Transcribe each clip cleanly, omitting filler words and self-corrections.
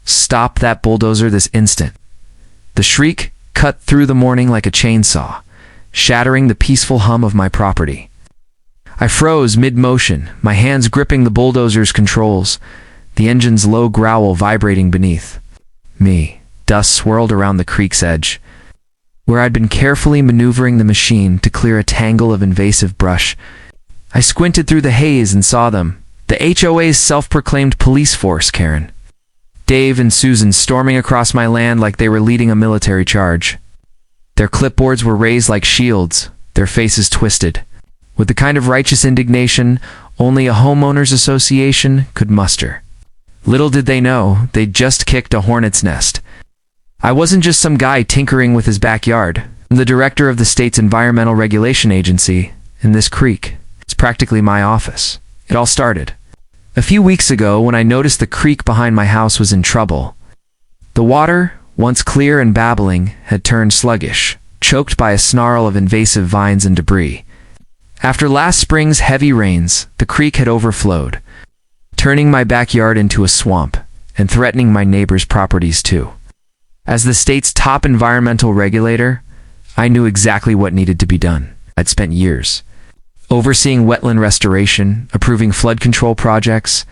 "Stop that bulldozer this instant." The shriek cut through the morning like a chainsaw, shattering the peaceful hum of my property. I froze mid-motion, my hands gripping the bulldozer's controls, the engine's low growl vibrating beneath me. Dust swirled around the creek's edge, where I'd been carefully maneuvering the machine to clear a tangle of invasive brush. I squinted through the haze and saw them, the HOA's self-proclaimed police force, Karen. Dave and Susan storming across my land like they were leading a military charge. Their clipboards were raised like shields, their faces twisted, with the kind of righteous indignation only a homeowners association could muster. Little did they know, they'd just kicked a hornet's nest. I wasn't just some guy tinkering with his backyard. I'm the director of the state's environmental regulation agency, and this creek, it's practically my office. It all started a few weeks ago when I noticed the creek behind my house was in trouble. The water, once clear and babbling, had turned sluggish, choked by a snarl of invasive vines and debris. After last spring's heavy rains, the creek had overflowed, turning my backyard into a swamp and threatening my neighbors' properties too. As the state's top environmental regulator, I knew exactly what needed to be done. I'd spent years overseeing wetland restoration, approving flood control projects,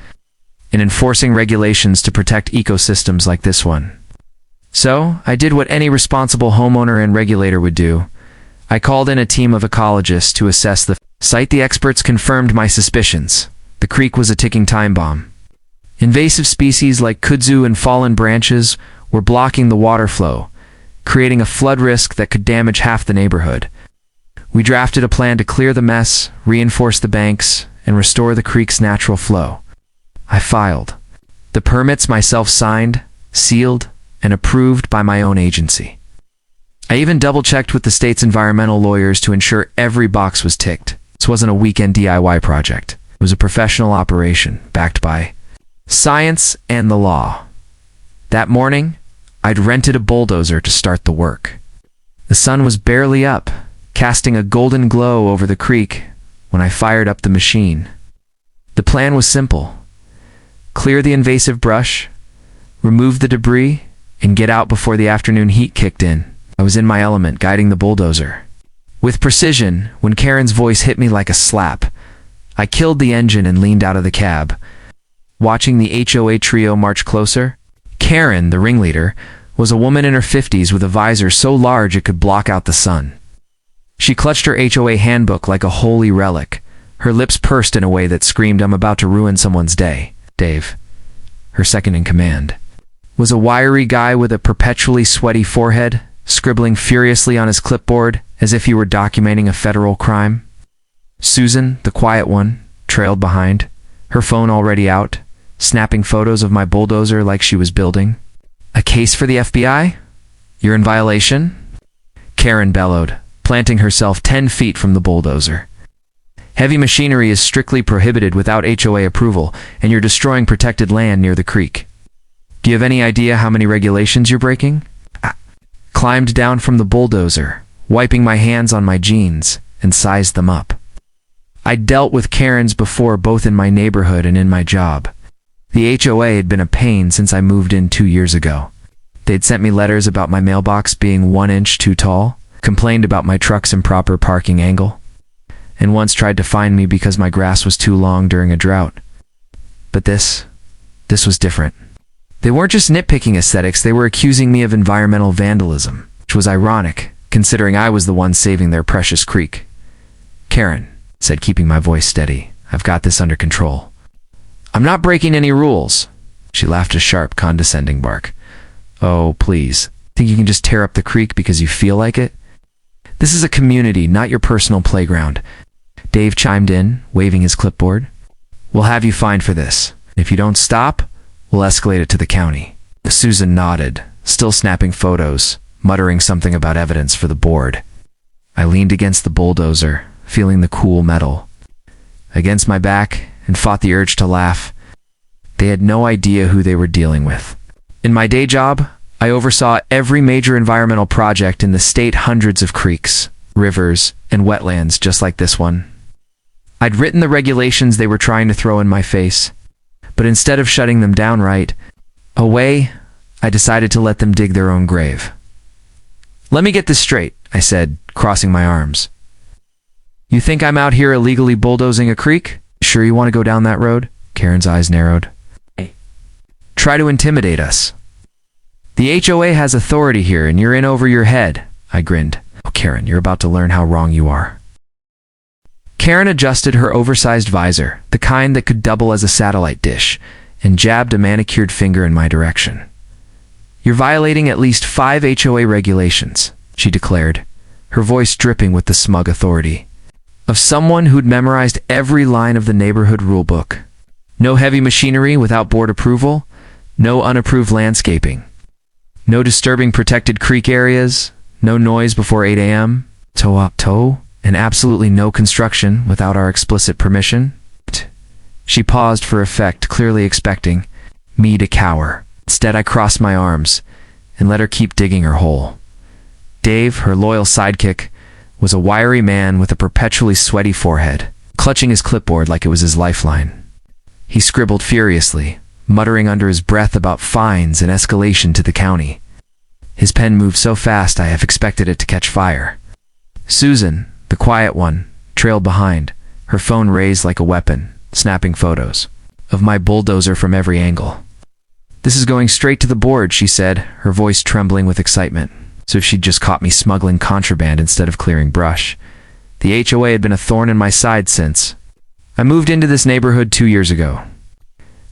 and enforcing regulations to protect ecosystems like this one. So, I did what any responsible homeowner and regulator would do. I called in a team of ecologists to assess the site. The experts confirmed my suspicions. The creek was a ticking time bomb. Invasive species like kudzu and fallen branches were blocking the water flow, creating a flood risk that could damage half the neighborhood. We drafted a plan to clear the mess, reinforce the banks, and restore the creek's natural flow. I filed the permits myself, signed, sealed, and approved by my own agency. I even double-checked with the state's environmental lawyers to ensure every box was ticked. This wasn't a weekend DIY project. It was a professional operation, backed by science and the law. That morning, I'd rented a bulldozer to start the work. The sun was barely up, casting a golden glow over the creek when I fired up the machine. The plan was simple: clear the invasive brush, remove the debris, and get out before the afternoon heat kicked in. I was in my element, guiding the bulldozer with precision, when Karen's voice hit me like a slap. I killed the engine and leaned out of the cab, watching the HOA trio march closer. Karen, the ringleader, was a woman in her 50s with a visor so large it could block out the sun. She clutched her HOA handbook like a holy relic, her lips pursed in a way that screamed, "I'm about to ruin someone's day." Dave, her second in command, was a wiry guy with a perpetually sweaty forehead, scribbling furiously on his clipboard as if he were documenting a federal crime. Susan, the quiet one, trailed behind, her phone already out, snapping photos of my bulldozer like she was building. "A case for the FBI? You're in violation?" Karen bellowed, planting herself 10 feet from the bulldozer. "Heavy machinery is strictly prohibited without HOA approval, and you're destroying protected land near the creek. Do you have any idea how many regulations you're breaking?" I climbed down from the bulldozer, wiping my hands on my jeans, and sized them up. I'd dealt with Karens before, both in my neighborhood and in my job. The HOA had been a pain since I moved in 2 years ago. They'd sent me letters about my mailbox being 1 inch too tall, complained about my truck's improper parking angle, and once tried to fine me because my grass was too long during a drought. But this was different. They weren't just nitpicking aesthetics, they were accusing me of environmental vandalism, which was ironic, considering I was the one saving their precious creek. "Karen," said, keeping my voice steady, "I've got this under control. I'm not breaking any rules." She laughed a sharp, condescending bark. "Oh, please. Think you can just tear up the creek because you feel like it? This is a community, not your personal playground." Dave chimed in, waving his clipboard. "We'll have you fined for this. If you don't stop, we'll escalate it to the county." Susan nodded, still snapping photos, muttering something about evidence for the board. I leaned against the bulldozer, feeling the cool metal against my back, and fought the urge to laugh. They had no idea who they were dealing with. In my day job, I oversaw every major environmental project in the state, hundreds of creeks, rivers, and wetlands just like this one. I'd written the regulations they were trying to throw in my face, but instead of shutting them down right away, I decided to let them dig their own grave. "Let me get this straight," I said, crossing my arms. "You think I'm out here illegally bulldozing a creek? Sure you want to go down that road?" Karen's eyes narrowed. "Try to intimidate us. The HOA has authority here and you're in over your head," I grinned. "Oh, Karen, you're about to learn how wrong you are." Karen adjusted her oversized visor, the kind that could double as a satellite dish, and jabbed a manicured finger in my direction. "You're violating at least 5 HOA regulations," she declared, her voice dripping with the smug authority of someone who'd memorized every line of the neighborhood rulebook. No heavy machinery without board approval, no unapproved landscaping, no disturbing protected creek areas, no noise before 8 a.m., toe, and absolutely no construction without our explicit permission. She paused for effect, clearly expecting me to cower. Instead, I crossed my arms and let her keep digging her hole. Dave, her loyal sidekick, was a wiry man with a perpetually sweaty forehead, clutching his clipboard like it was his lifeline. He scribbled furiously, muttering under his breath about fines and escalation to the county. His pen moved so fast I half expected it to catch fire. Susan, the quiet one, trailed behind, her phone raised like a weapon, snapping photos of my bulldozer from every angle. "This is going straight to the board," she said, her voice trembling with excitement. So if she'd just caught me smuggling contraband instead of clearing brush. The HOA had been a thorn in my side since I moved into this neighborhood 2 years ago.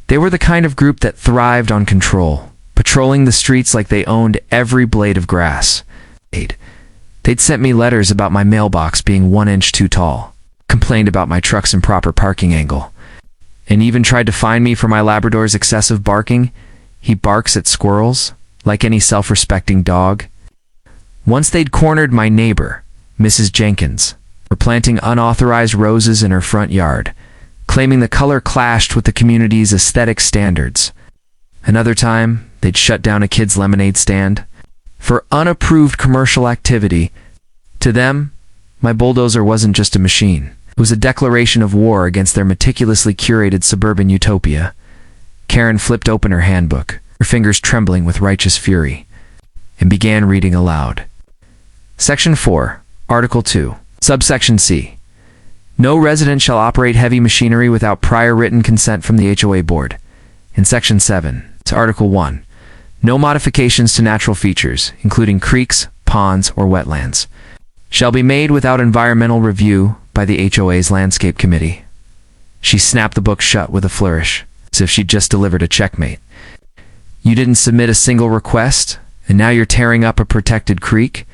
They were the kind of group that thrived on control, patrolling the streets like they owned every blade of grass. They'd sent me letters about my mailbox being 1 inch too tall, complained about my truck's improper parking angle, and even tried to fine me for my Labrador's excessive barking. He barks at squirrels, like any self-respecting dog. Once they'd cornered my neighbor, Mrs. Jenkins, for planting unauthorized roses in her front yard, claiming the color clashed with the community's aesthetic standards. Another time, they'd shut down a kid's lemonade stand for unapproved commercial activity. To them, my bulldozer wasn't just a machine. It was a declaration of war against their meticulously curated suburban utopia. Karen flipped open her handbook, her fingers trembling with righteous fury, and began reading aloud. Section 4, Article 2, Subsection C. No resident shall operate heavy machinery without prior written consent from the HOA board. In Section 7, to Article 1, no modifications to natural features, including creeks, ponds, or wetlands, shall be made without environmental review by the HOA's Landscape Committee. She snapped the book shut with a flourish, as if she'd just delivered a checkmate. "You didn't submit a single request, and now you're tearing up a protected creek?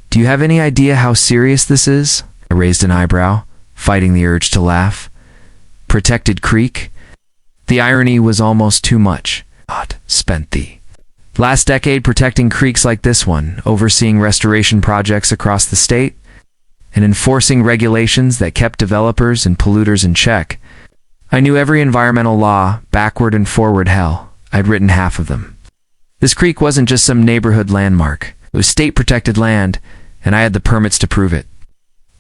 Do you have any idea how serious this is?" I raised an eyebrow, fighting the urge to laugh. Protected creek? The irony was almost too much. Spent the last decade protecting creeks like this one, overseeing restoration projects across the state, and enforcing regulations that kept developers and polluters in check. I knew every environmental law, backward and forward hell. I'd written half of them. This creek wasn't just some neighborhood landmark. It was state-protected land, and I had the permits to prove it.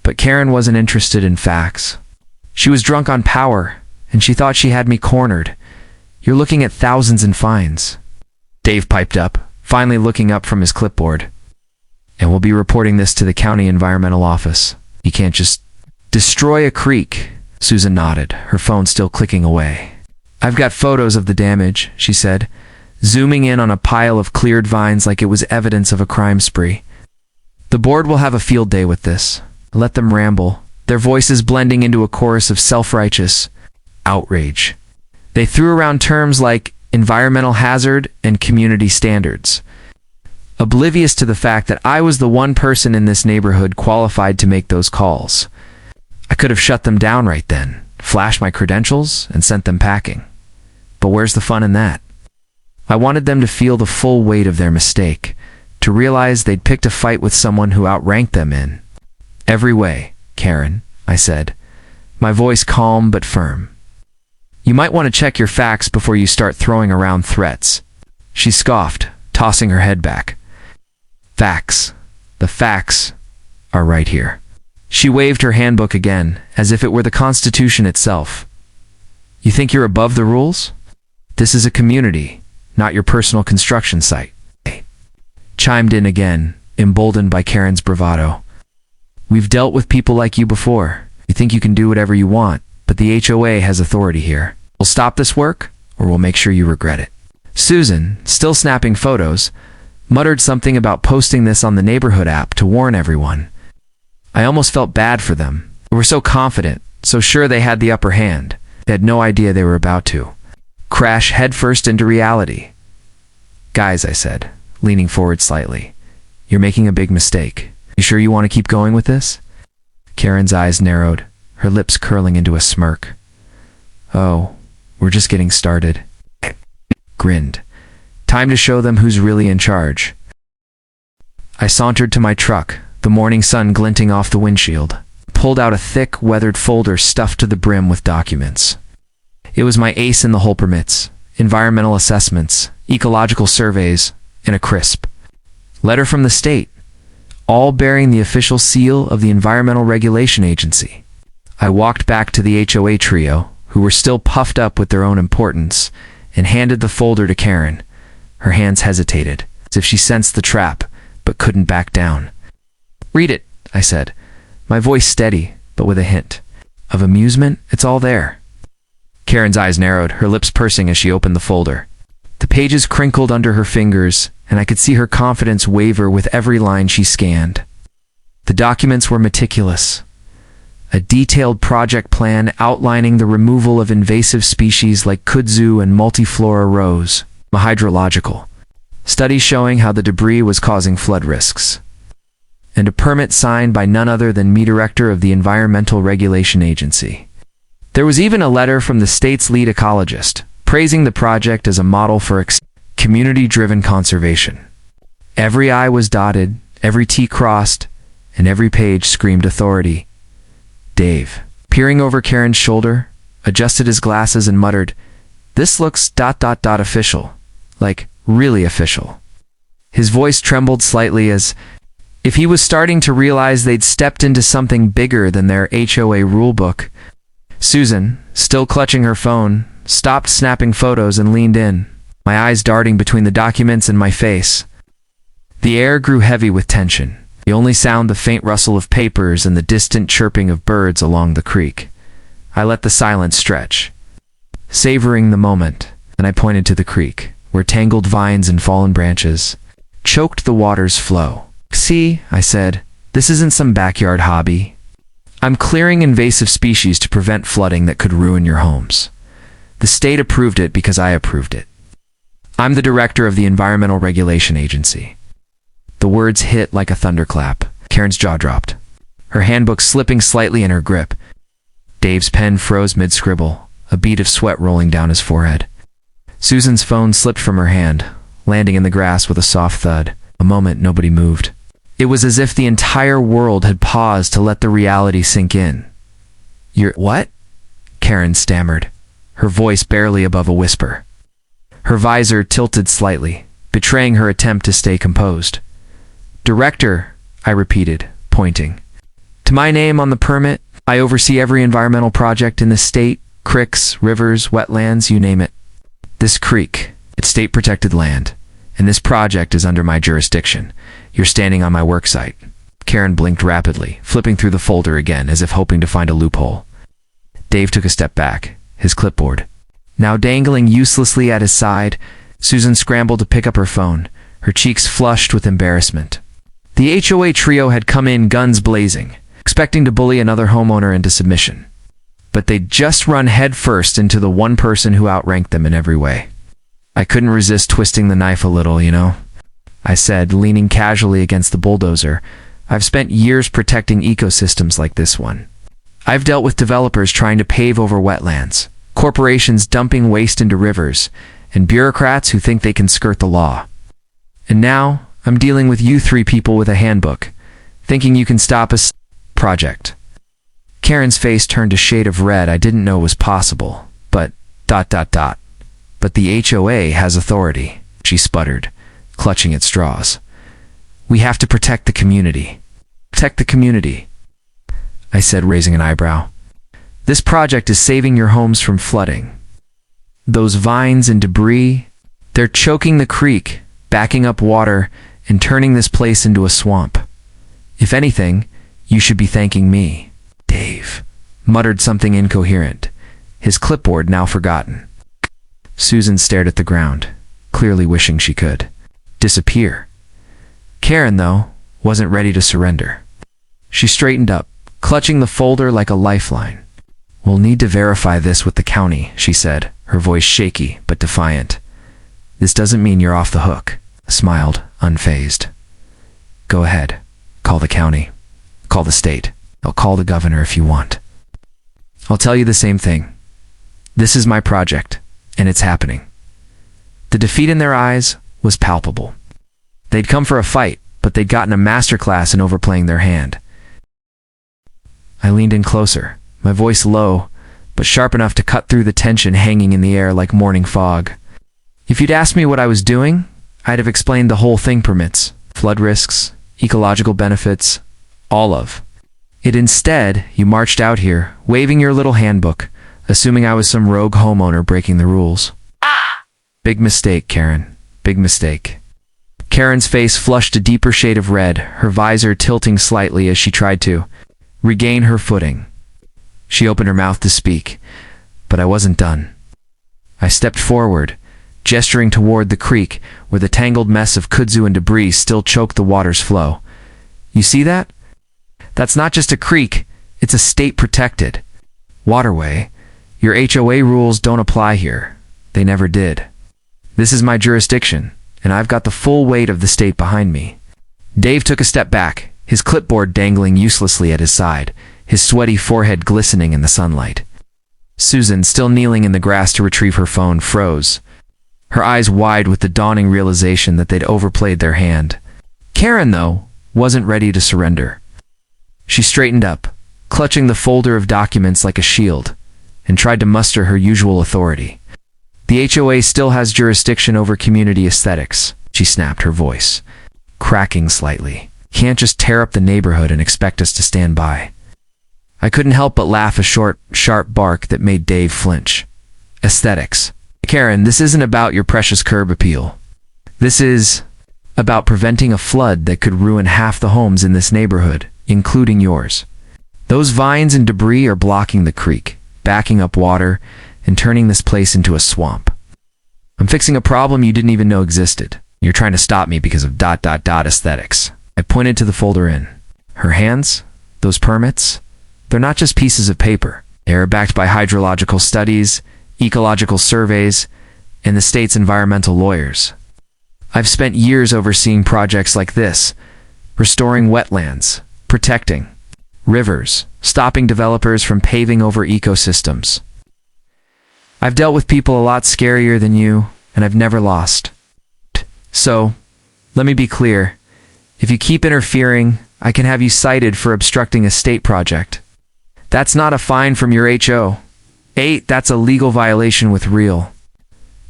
But Karen wasn't interested in facts. She was drunk on power, and she thought she had me cornered. "You're looking at thousands in fines," Dave piped up, finally looking up from his clipboard. "And we'll be reporting this to the county environmental office. You can't just destroy a creek." Susan nodded, her phone still clicking away. "I've got photos of the damage," she said, zooming in on a pile of cleared vines like it was evidence of a crime spree. "The board will have a field day with this." Let them ramble, their voices blending into a chorus of self-righteous outrage. They threw around terms like environmental hazard and community standards, oblivious to the fact that I was the one person in this neighborhood qualified to make those calls. I could have shut them down right then, flashed my credentials, and sent them packing. But where's the fun in that? I wanted them to feel the full weight of their mistake, to realize they'd picked a fight with someone who outranked them in every way. "Karen," I said, my voice calm but firm, "you might want to check your facts before you start throwing around threats." She scoffed, tossing her head back. "Facts. The facts are right here." She waved her handbook again, as if it were the Constitution itself. "You think you're above the rules? This is a community, not your personal construction site. Chimed in again, emboldened by Karen's bravado. We've dealt with people like you before. You think you can do whatever you want, but the HOA has authority here. We'll stop this work, or we'll make sure you regret it. Susan, still snapping photos, muttered something about posting this on the neighborhood app to warn everyone. I almost felt bad for them. They were so confident, so sure they had the upper hand. They had no idea they were about to crash headfirst into reality. Guys, I said, leaning forward slightly, you're making a big mistake. You sure you want to keep going with this? Karen's eyes narrowed, her lips curling into a smirk. Oh, we're just getting started. Grinned. Time to show them who's really in charge. I sauntered to my truck, the morning sun glinting off the windshield, pulled out a thick, weathered folder stuffed to the brim with documents. It was my ace in the hole permits, environmental assessments, ecological surveys, and a crisp letter from the state, all bearing the official seal of the Environmental Regulation Agency. I walked back to the HOA trio, who were still puffed up with their own importance, and handed the folder to Karen. Her hands hesitated, as if she sensed the trap, but couldn't back down. Read it, I said, my voice steady, but with a hint of amusement. It's all there. Karen's eyes narrowed, her lips pursing as she opened the folder. The pages crinkled under her fingers, and I could see her confidence waver with every line she scanned. The documents were meticulous. A detailed project plan outlining the removal of invasive species like kudzu and multiflora rose, a hydrological study showing how the debris was causing flood risks, and a permit signed by none other than me, director of the Environmental Regulation Agency. There was even a letter from the state's lead ecologist, praising the project as a model for community-driven conservation. Every I was dotted, every T crossed, and every page screamed authority. Dave, peering over Karen's shoulder, adjusted his glasses and muttered, "This looks ... official. Like, really official." His voice trembled slightly as if he was starting to realize they'd stepped into something bigger than their HOA rulebook. Susan, still clutching her phone, stopped snapping photos and leaned in, my eyes darting between the documents and my face. The air grew heavy with tension. The only sound the faint rustle of papers and the distant chirping of birds along the creek. I let the silence stretch, savoring the moment, and I pointed to the creek, where tangled vines and fallen branches choked the water's flow. See, I said, this isn't some backyard hobby. I'm clearing invasive species to prevent flooding that could ruin your homes. The state approved it because I approved it. I'm the director of the Environmental Regulation Agency. The words hit like a thunderclap. Karen's jaw dropped, her handbook slipping slightly in her grip. Dave's pen froze mid-scribble, a bead of sweat rolling down his forehead. Susan's phone slipped from her hand, landing in the grass with a soft thud. A moment nobody moved. It was as if the entire world had paused to let the reality sink in. "You're what?" Karen stammered, her voice barely above a whisper. Her visor tilted slightly, betraying her attempt to stay composed. "Director," I repeated, pointing. "To my name on the permit, I oversee every environmental project in the state, creeks, rivers, wetlands, you name it. This creek, it's state-protected land, and this project is under my jurisdiction. You're standing on my work site." Karen blinked rapidly, flipping through the folder again as if hoping to find a loophole. Dave took a step back, his clipboard now dangling uselessly at his side. Susan scrambled to pick up her phone, her cheeks flushed with embarrassment. The HOA trio had come in guns blazing, expecting to bully another homeowner into submission. But they'd just run headfirst into the one person who outranked them in every way. I couldn't resist twisting the knife a little, I said, leaning casually against the Bulldozer. I've spent years protecting ecosystems like this one. I've dealt with developers trying to pave over wetlands, corporations dumping waste into rivers, and bureaucrats who think they can skirt the law. And now, I'm dealing with you three people with a handbook, thinking you can stop a project. Karen's face turned a shade of red I didn't know was possible, but ... But the HOA has authority, she sputtered, clutching at straws. We have to protect the community. Protect the community, I said, raising an eyebrow. This project is saving your homes from flooding. Those vines and debris, They're choking the creek, backing up water, and turning this place into a swamp. If anything, you should be thanking me." Dave muttered something incoherent, his clipboard now forgotten. Susan stared at the ground, clearly wishing she could disappear. Karen, though, wasn't ready to surrender. She straightened up, clutching the folder like a lifeline. "We'll need to verify this with the county," she said, her voice shaky but defiant. "This doesn't mean you're off the hook," smiled, unfazed. "Go ahead. Call the county. Call the state. I'll call the governor if you want. I'll tell you the same thing. This is my project, and it's happening." The defeat in their eyes was palpable. They'd come for a fight, but they'd gotten a masterclass in overplaying their hand. I leaned in closer, my voice low, but sharp enough to cut through the tension hanging in the air like morning fog. "If you'd asked me what I was doing, I'd have explained the whole thing: permits, flood risks, ecological benefits, all of it. Instead, you marched out here, waving your little handbook, assuming I was some rogue homeowner breaking the rules." "Big mistake, Karen. Big mistake." Karen's face flushed a deeper shade of red, her visor tilting slightly as she tried to regain her footing. She opened her mouth to speak, but I wasn't done. I stepped forward, gesturing toward the creek where the tangled mess of kudzu and debris still choked the water's flow. "You see that? That's not just a creek, it's a state-protected waterway. Your HOA rules don't apply here. They never did. This is my jurisdiction, and I've got the full weight of the state behind me." Dave took a step back, his clipboard dangling uselessly at his side, his sweaty forehead glistening in the sunlight. Susan, still kneeling in the grass to retrieve her phone, froze, her eyes wide with the dawning realization that they'd overplayed their hand. Karen, though, wasn't ready to surrender. She straightened up, clutching the folder of documents like a shield, and tried to muster her usual authority. "The HOA still has jurisdiction over community aesthetics," she snapped, her voice cracking slightly. "Can't just tear up the neighborhood and expect us to stand by." I couldn't help but laugh, a short, sharp bark that made Dave flinch. "Aesthetics. Karen, this isn't about your precious curb appeal. This is about preventing a flood that could ruin half the homes in this neighborhood, including yours. Those vines and debris are blocking the creek, backing up water, and turning this place into a swamp. I'm fixing a problem you didn't even know existed. You're trying to stop me because of ... aesthetics." I pointed to the folder in her hands. "Those permits? They're not just pieces of paper. They are backed by hydrological studies, ecological surveys, and the state's environmental lawyers. I've spent years overseeing projects like this, restoring wetlands, protecting rivers, stopping developers from paving over ecosystems. I've dealt with people a lot scarier than you, and I've never lost. So, let me be clear. If you keep interfering, I can have you cited for obstructing a state project. That's not a fine from your HOA. That's a legal violation with real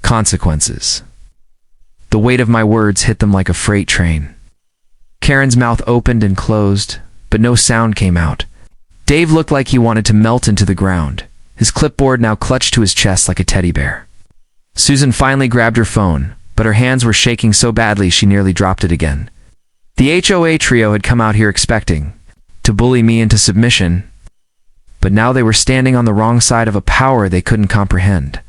consequences." The weight of my words hit them like a freight train. Karen's mouth opened and closed, but no sound came out. Dave looked like he wanted to melt into the ground, his clipboard now clutched to his chest like a teddy bear. Susan finally grabbed her phone, but her hands were shaking so badly she nearly dropped it again. The HOA trio had come out here expecting to bully me into submission, but now they were standing on the wrong side of a power they couldn't comprehend.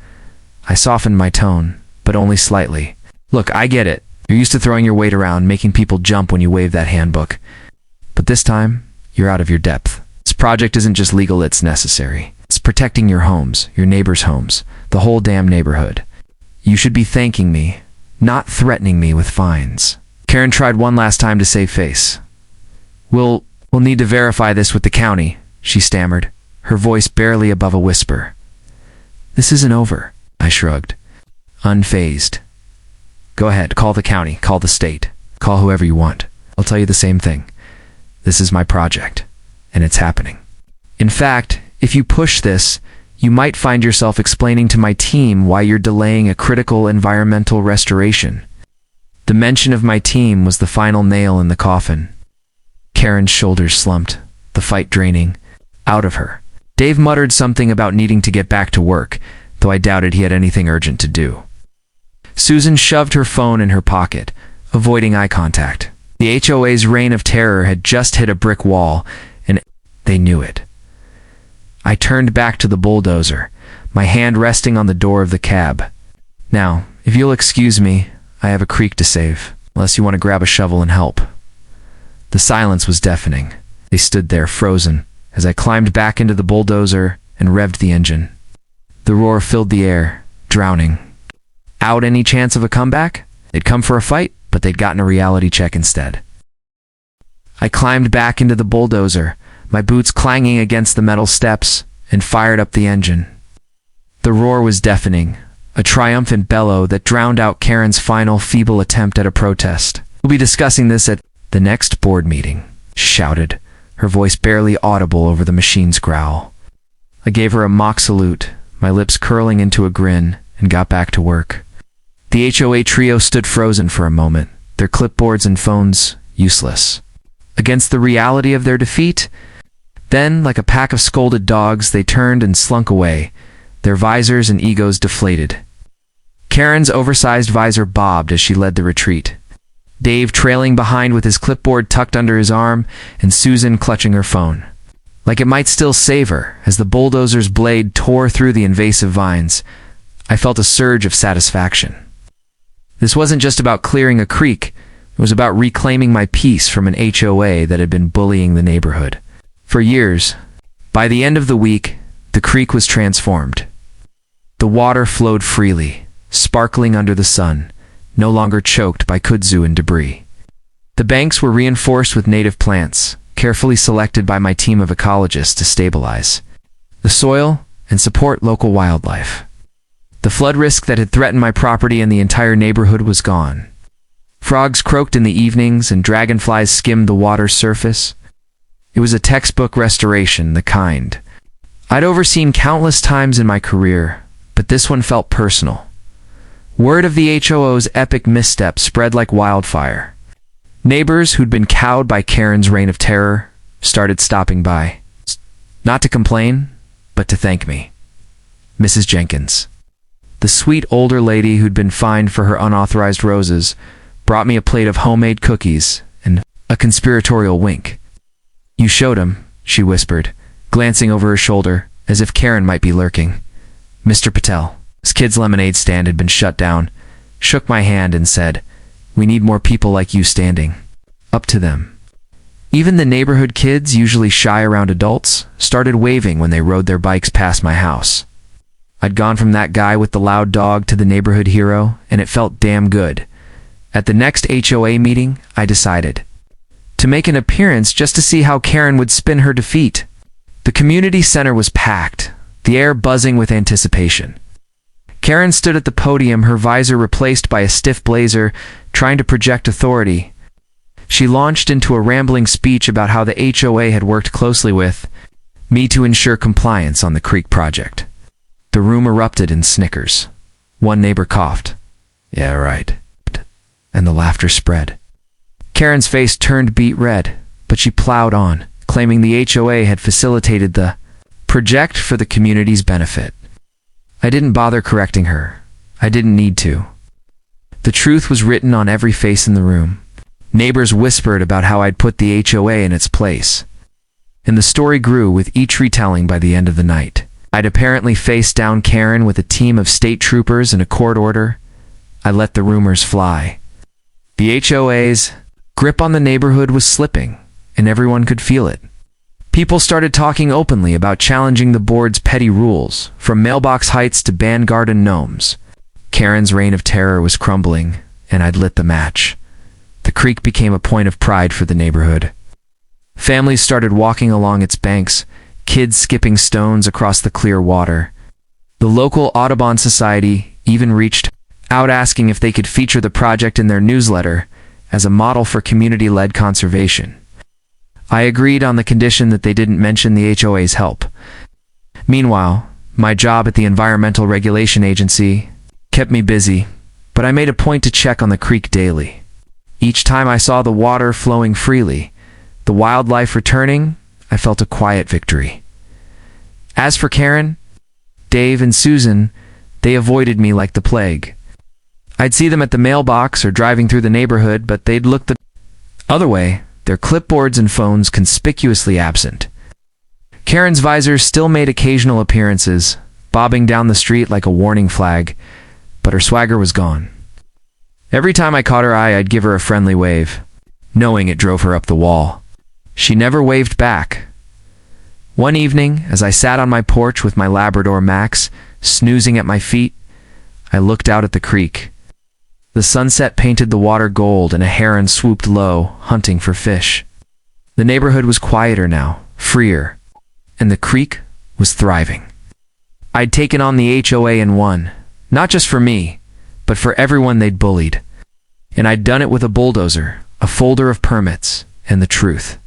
I softened my tone, but only slightly. "Look, I get it. You're used to throwing your weight around, making people jump when you wave that handbook. But this time, you're out of your depth. This project isn't just legal, it's necessary. It's protecting your homes, your neighbors' homes, the whole damn neighborhood. You should be thanking me, not threatening me with fines." Karen tried one last time to save face. We'll need to verify this with the county," she stammered, her voice barely above a whisper. "This isn't over," I shrugged, unfazed. "Go ahead, call the county, call the state, call whoever you want. I'll tell you the same thing. This is my project, and it's happening. In fact, if you push this, you might find yourself explaining to my team why you're delaying a critical environmental restoration." The mention of my team was the final nail in the coffin. Karen's shoulders slumped, the fight draining out of her. Dave muttered something about needing to get back to work, though I doubted he had anything urgent to do. Susan shoved her phone in her pocket, avoiding eye contact. The HOA's reign of terror had just hit a brick wall, and they knew it. I turned back to the Bulldozer, my hand resting on the door of the cab. Now, if you'll excuse me, I have a creek to save, unless you want to grab a shovel and help. The silence was deafening. They stood there, frozen, as I climbed back into the Bulldozer and revved the engine. The roar filled the air, drowning out any chance of a comeback. They'd come for a fight, but they'd gotten a reality check instead. I climbed back into the Bulldozer, my boots clanging against the metal steps, and fired up the engine. The roar was deafening, a triumphant bellow that drowned out Karen's final feeble attempt at a protest. "We'll be discussing this at the next board meeting," she shouted, her voice barely audible over the machine's growl. I gave her a mock salute, my lips curling into a grin, and got back to work. The HOA trio stood frozen for a moment, their clipboards and phones useless. Against the reality of their defeat, then, like a pack of scolded dogs, they turned and slunk away, their visors and egos deflated. Karen's oversized visor bobbed as she led the retreat, Dave trailing behind with his clipboard tucked under his arm, and Susan clutching her phone. Like it might still save her, as the Bulldozer's blade tore through the invasive vines, I felt a surge of satisfaction. This wasn't just about clearing a creek, it was about reclaiming my peace from an HOA that had been bullying the neighborhood. For years, by the end of the week, the creek was transformed. The water flowed freely, sparkling under the sun, no longer choked by kudzu and debris. The banks were reinforced with native plants, carefully selected by my team of ecologists to stabilize the soil and support local wildlife. The flood risk that had threatened my property and the entire neighborhood was gone. Frogs croaked in the evenings and dragonflies skimmed the water's surface. It was a textbook restoration, the kind I'd overseen countless times in my career, but this one felt personal. Word of the HOA's epic misstep spread like wildfire. Neighbors who'd been cowed by Karen's reign of terror started stopping by. Not to complain, but to thank me. Mrs. Jenkins, the sweet older lady who'd been fined for her unauthorized roses, brought me a plate of homemade cookies and a conspiratorial wink. "You showed him," she whispered, glancing over her shoulder, as if Karen might be lurking. Mr. Patel, his kid's lemonade stand had been shut down, shook my hand and said, "We need more people like you standing up to them." Even the neighborhood kids, usually shy around adults, started waving when they rode their bikes past my house. I'd gone from that guy with the loud dog to the neighborhood hero, and it felt damn good. At the next HOA meeting, I decided to make an appearance just to see how Karen would spin her defeat. The community center was packed, the air buzzing with anticipation. Karen stood at the podium, her visor replaced by a stiff blazer, trying to project authority. She launched into a rambling speech about how the HOA had worked closely with me to ensure compliance on the creek project. The room erupted in snickers. One neighbor coughed. "Yeah, right." And the laughter spread. Karen's face turned beet red, but she plowed on, claiming the HOA had facilitated the project for the community's benefit. I didn't bother correcting her. I didn't need to. The truth was written on every face in the room. Neighbors whispered about how I'd put the HOA in its place. And the story grew with each retelling by the end of the night. I'd apparently faced down Karen with a team of state troopers and a court order. I let the rumors fly. The HOA's grip on the neighborhood was slipping, and everyone could feel it. People started talking openly about challenging the board's petty rules, from mailbox heights to band garden gnomes. Karen's reign of terror was crumbling, and I'd lit the match. The creek became a point of pride for the neighborhood. Families started walking along its banks, kids skipping stones across the clear water. The local Audubon Society even reached out asking if they could feature the project in their newsletter as a model for community-led conservation. I agreed on the condition that they didn't mention the HOA's help. Meanwhile, my job at the Environmental Regulation Agency kept me busy, but I made a point to check on the creek daily. Each time I saw the water flowing freely, the wildlife returning, I felt a quiet victory. As for Karen, Dave, and Susan, they avoided me like the plague. I'd see them at the mailbox or driving through the neighborhood, but they'd look the other way, their clipboards and phones conspicuously absent. Karen's visors still made occasional appearances, bobbing down the street like a warning flag, but her swagger was gone. Every time I caught her eye, I'd give her a friendly wave, knowing it drove her up the wall. She never waved back. One evening, as I sat on my porch with my Labrador Max, snoozing at my feet, I looked out at the creek. The sunset painted the water gold, and a heron swooped low, hunting for fish. The neighborhood was quieter now, freer, and the creek was thriving. I'd taken on the HOA and won, not just for me, but for everyone they'd bullied. And I'd done it with a bulldozer, a folder of permits, and the truth.